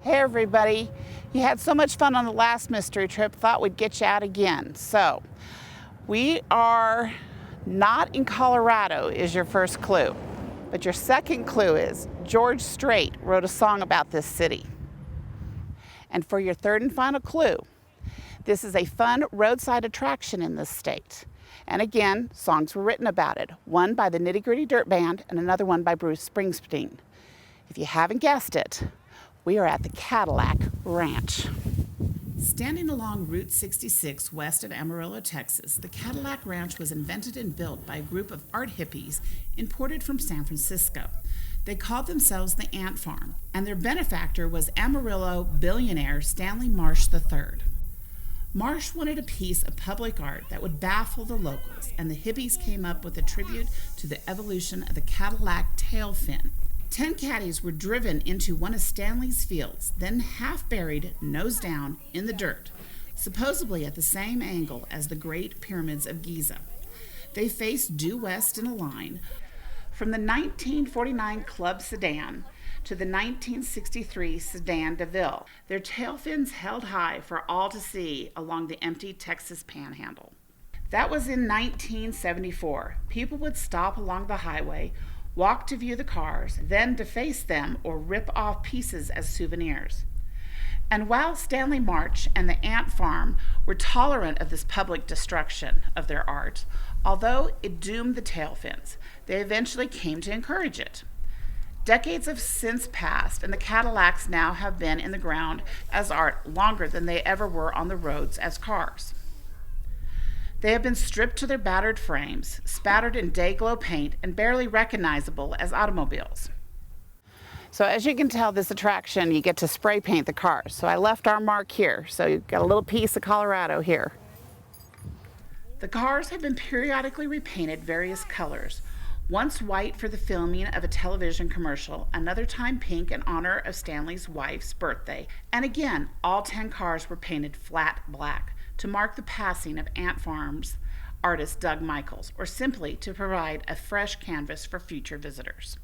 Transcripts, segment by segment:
Hey everybody, you had so much fun on the last mystery trip, thought we'd get you out again. So, we are not in Colorado is your first clue. But your second clue is George Strait wrote a song about this city. And for your third and final clue, this is a fun roadside attraction in this state. And again, songs were written about it. One by the Nitty Gritty Dirt Band and another one by Bruce Springsteen. If you haven't guessed it, we are at the Cadillac Ranch. Standing along Route 66 west of Amarillo, Texas, the Cadillac Ranch was invented and built by a group of art hippies imported from San Francisco. They called themselves the Ant Farm, and their benefactor was Amarillo billionaire Stanley Marsh III. Marsh wanted a piece of public art that would baffle the locals, and the hippies came up with a tribute to the evolution of the Cadillac tail fin. 10 caddies were driven into one of Stanley's fields, then half buried, nose down, in the dirt, supposedly at the same angle as the Great Pyramids of Giza. They faced due west in a line from the 1949 Club sedan to the 1963 Sedan DeVille, their tail fins held high for all to see along the empty Texas Panhandle. That was in 1974. People would stop along the highway, walk to view the cars, then deface them or rip off pieces as souvenirs. And while Stanley Marsh and the Ant Farm were tolerant of this public destruction of their art, although it doomed the tail fins, they eventually came to encourage it. Decades have since passed, and the Cadillacs now have been in the ground as art longer than they ever were on the roads as cars. They have been stripped to their battered frames, spattered in day-glow paint, and barely recognizable as automobiles. So as you can tell, this attraction, you get to spray paint the cars. So I left our mark here, so you've got a little piece of Colorado here. The cars have been periodically repainted various colors. Once white for the filming of a television commercial, another time pink in honor of Stanley's wife's birthday, and again, all 10 cars were painted flat black to mark the passing of Ant Farm's artist Doug Michaels, or simply to provide a fresh canvas for future visitors.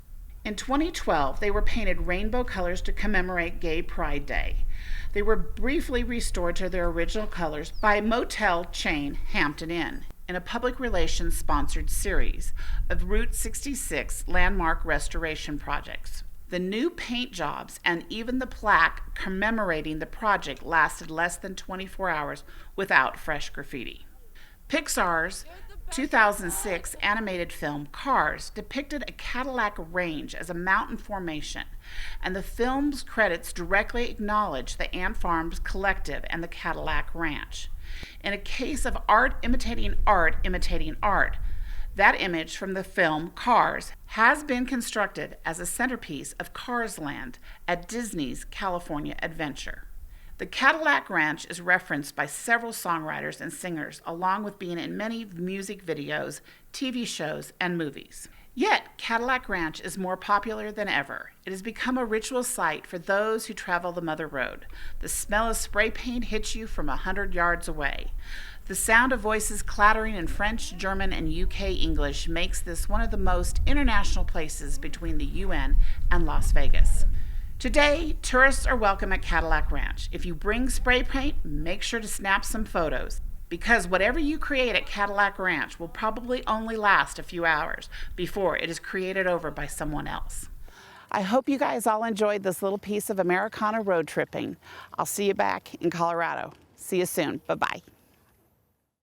In 2012, they were painted rainbow colors to commemorate Gay Pride Day. They were briefly restored to their original colors by motel chain Hampton Inn in a public relations sponsored series of Route 66 landmark restoration projects. The new paint jobs and even the plaque commemorating the project lasted less than 24 hours without fresh graffiti. Pixar's 2006 animated film Cars depicted a Cadillac Range as a mountain formation, and the film's credits directly acknowledge the Ant Farms Collective and the Cadillac Ranch. In a case of art imitating art, that image from the film Cars has been constructed as a centerpiece of Cars Land at Disney's California Adventure. The Cadillac Ranch is referenced by several songwriters and singers, along with being in many music videos, TV shows, and movies. Yet, Cadillac Ranch is more popular than ever. It has become a ritual site for those who travel the Mother Road. The smell of spray paint hits you from 100 yards away. The sound of voices clattering in French, German, and UK English makes this one of the most international places between the UN and Las Vegas. Today, tourists are welcome at Cadillac Ranch. If you bring spray paint, make sure to snap some photos, because whatever you create at Cadillac Ranch will probably only last a few hours before it is created over by someone else. I hope you guys all enjoyed this little piece of Americana road tripping. I'll see you back in Colorado. See you soon. Bye-bye.